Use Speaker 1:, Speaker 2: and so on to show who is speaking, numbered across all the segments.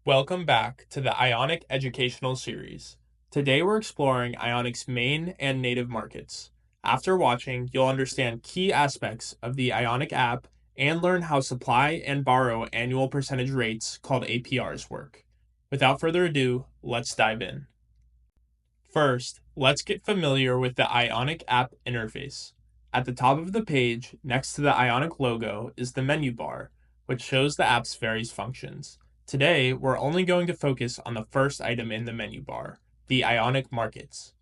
Speaker 1: Welcome back to the Ionic Educational Series. Today we're exploring Ionic's main and native markets. After watching, you'll understand key aspects of the Ionic app and learn how supply and borrow annual percentage rates called APRs work. Without further ado, let's dive in. First, let's get familiar with the Ionic app interface. At the top of the page, next to the Ionic logo, is the menu bar, which shows the app's various functions. Today, we're only going to focus on the first item in the menu bar, the Ionic Markets.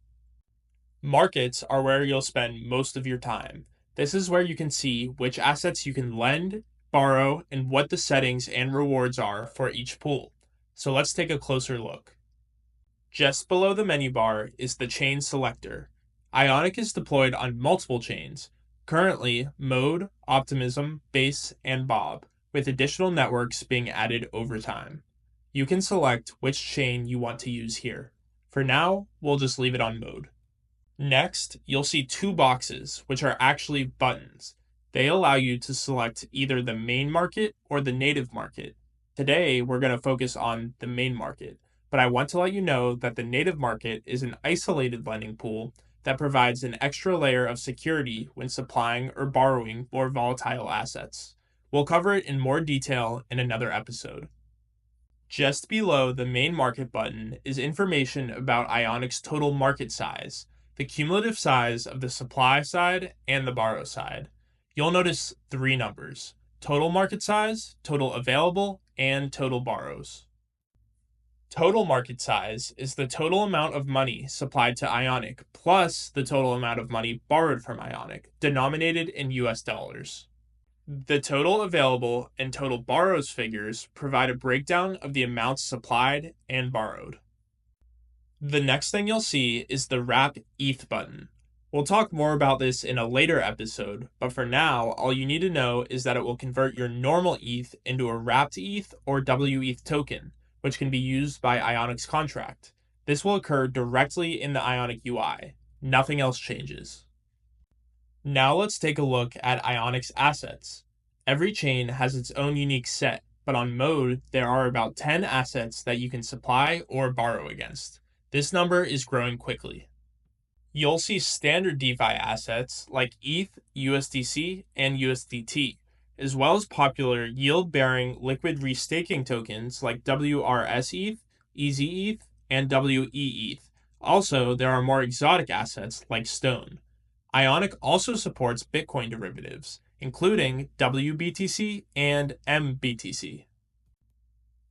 Speaker 1: Markets are where you'll spend most of your time. This is where you can see which assets you can lend, borrow, and what the settings and rewards are for each pool. So let's take a closer look. Just below the menu bar is the chain selector. Ionic is deployed on multiple chains, currently Mode, Optimism, Base, and Bob, with additional networks being added over time. You can select which chain you want to use here. For now, we'll just leave it on Mode. Next, you'll see two boxes, which are actually buttons. They allow you to select either the main market or the native market. Today, we're going to focus on the main market, but I want to let you know that the native market is an isolated lending pool that provides an extra layer of security when supplying or borrowing more volatile assets. We'll cover it in more detail in another episode. Just below the main market button is information about Ionic's total market size, the cumulative size of the supply side and the borrow side. You'll notice three numbers: total market size, total available, and total borrows. Total market size is the total amount of money supplied to Ionic plus the total amount of money borrowed from Ionic, denominated in US dollars. The total available and total borrows figures provide a breakdown of the amounts supplied and borrowed. The next thing you'll see is the Wrap ETH button. We'll talk more about this in a later episode, but for now, all you need to know is that it will convert your normal ETH into a wrapped ETH or WETH token, which can be used by Ionic's contract. This will occur directly in the Ionic UI. Nothing else changes. Now let's take a look at Ionic's assets. Every chain has its own unique set, but on Mode, there are about 10 assets that you can supply or borrow against. This number is growing quickly. You'll see standard DeFi assets like ETH, USDC, and USDT, as well as popular yield-bearing liquid restaking tokens like WRSETH, EasyETH, and WEETH. Also, there are more exotic assets like Stone. Ionic also supports Bitcoin derivatives, including WBTC and MBTC.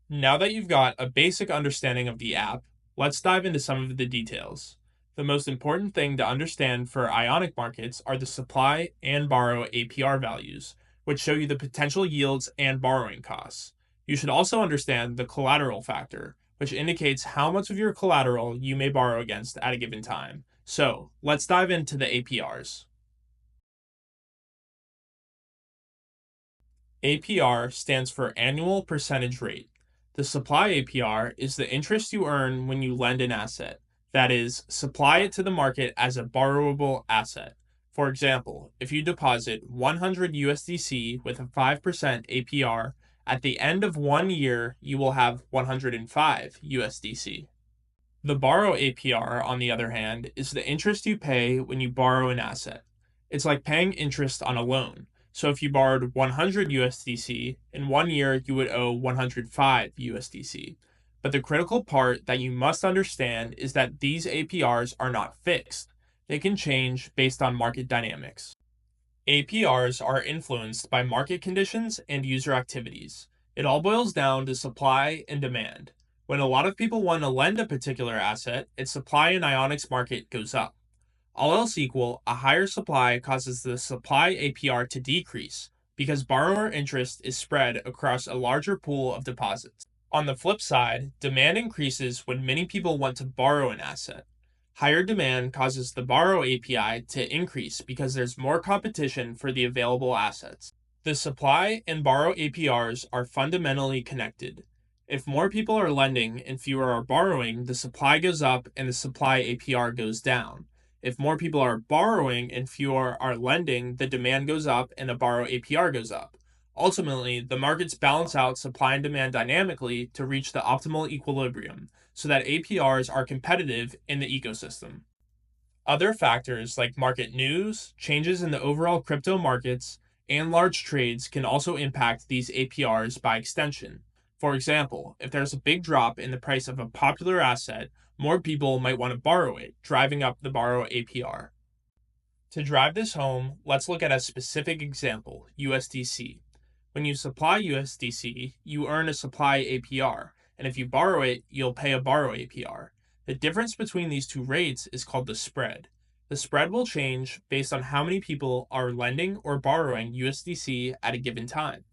Speaker 1: Now that you've got a basic understanding of the app, let's dive into some of the details. The most important thing to understand for Ionic markets are the supply and borrow APR values, which show you the potential yields and borrowing costs. You should also understand the collateral factor, which indicates how much of your collateral you may borrow against at a given time. So, let's dive into the APRs. APR stands for Annual Percentage Rate. The supply APR is the interest you earn when you lend an asset. That is, supply it to the market as a borrowable asset. For example, if you deposit 100 USDC with a 5% APR, at the end of 1 year, you will have 105 USDC. The borrow APR, on the other hand, is the interest you pay when you borrow an asset. It's like paying interest on a loan. So if you borrowed 100 USDC, in 1 year you would owe 105 USDC. But the critical part that you must understand is that these APRs are not fixed. They can change based on market dynamics. APRs are influenced by market conditions and user activities. It all boils down to supply and demand. When a lot of people want to lend a particular asset, its supply in Ionic's market goes up. All else equal, a higher supply causes the supply APR to decrease because borrower interest is spread across a larger pool of deposits. On the flip side, demand increases when many people want to borrow an asset. Higher demand causes the borrow API to increase because there's more competition for the available assets. The supply and borrow APRs are fundamentally connected. If more people are lending and fewer are borrowing, the supply goes up and the supply APR goes down. If more people are borrowing and fewer are lending, the demand goes up and the borrow APR goes up. Ultimately, the markets balance out supply and demand dynamically to reach the optimal equilibrium so that APRs are competitive in the ecosystem. Other factors like market news, changes in the overall crypto markets, and large trades can also impact these APRs by extension. For example, if there's a big drop in the price of a popular asset, more people might want to borrow it, driving up the borrow APR. To drive this home, let's look at a specific example, USDC. When you supply USDC, you earn a supply APR, and if you borrow it, you'll pay a borrow APR. The difference between these two rates is called the spread. The spread will change based on how many people are lending or borrowing USDC at a given time.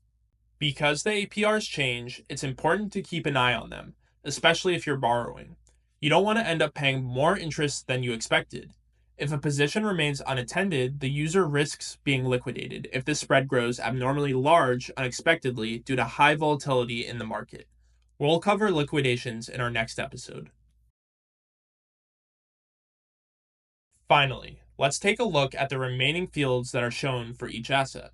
Speaker 1: Because the APRs change, it's important to keep an eye on them, especially if you're borrowing. You don't want to end up paying more interest than you expected. If a position remains unattended, the user risks being liquidated if the spread grows abnormally large unexpectedly due to high volatility in the market. We'll cover liquidations in our next episode. Finally, let's take a look at the remaining fields that are shown for each asset.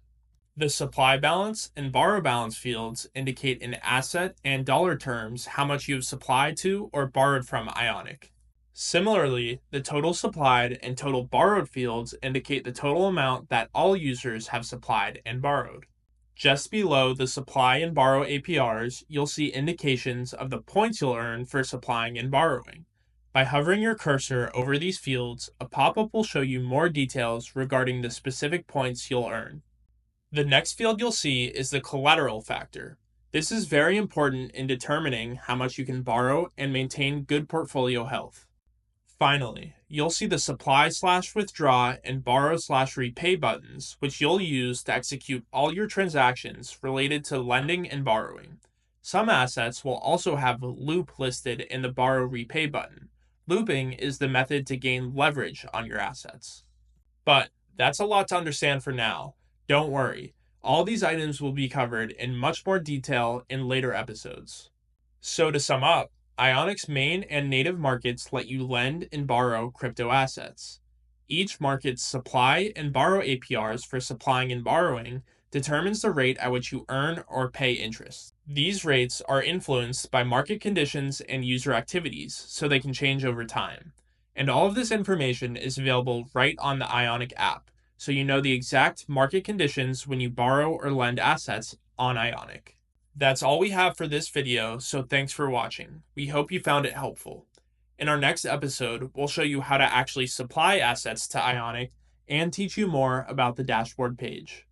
Speaker 1: The supply balance and borrow balance fields indicate in asset and dollar terms how much you have supplied to or borrowed from Ionic. Similarly, the total supplied and total borrowed fields indicate the total amount that all users have supplied and borrowed. Just below the supply and borrow APRs, you'll see indications of the points you'll earn for supplying and borrowing. By hovering your cursor over these fields, a pop-up will show you more details regarding the specific points you'll earn. The next field you'll see is the collateral factor. This is very important in determining how much you can borrow and maintain good portfolio health. Finally, you'll see the supply/withdraw and borrow/repay buttons, which you'll use to execute all your transactions related to lending and borrowing. Some assets will also have loop listed in the borrow repay button. Looping is the method to gain leverage on your assets. But that's a lot to understand for now. Don't worry, all these items will be covered in much more detail in later episodes. So to sum up, Ionic's main and native markets let you lend and borrow crypto assets. Each market's supply and borrow APRs for supplying and borrowing determines the rate at which you earn or pay interest. These rates are influenced by market conditions and user activities, so they can change over time. And all of this information is available right on the Ionic app, so you know the exact market conditions when you borrow or lend assets on Ionic. That's all we have for this video, so thanks for watching. We hope you found it helpful. In our next episode, we'll show you how to actually supply assets to Ionic and teach you more about the dashboard page.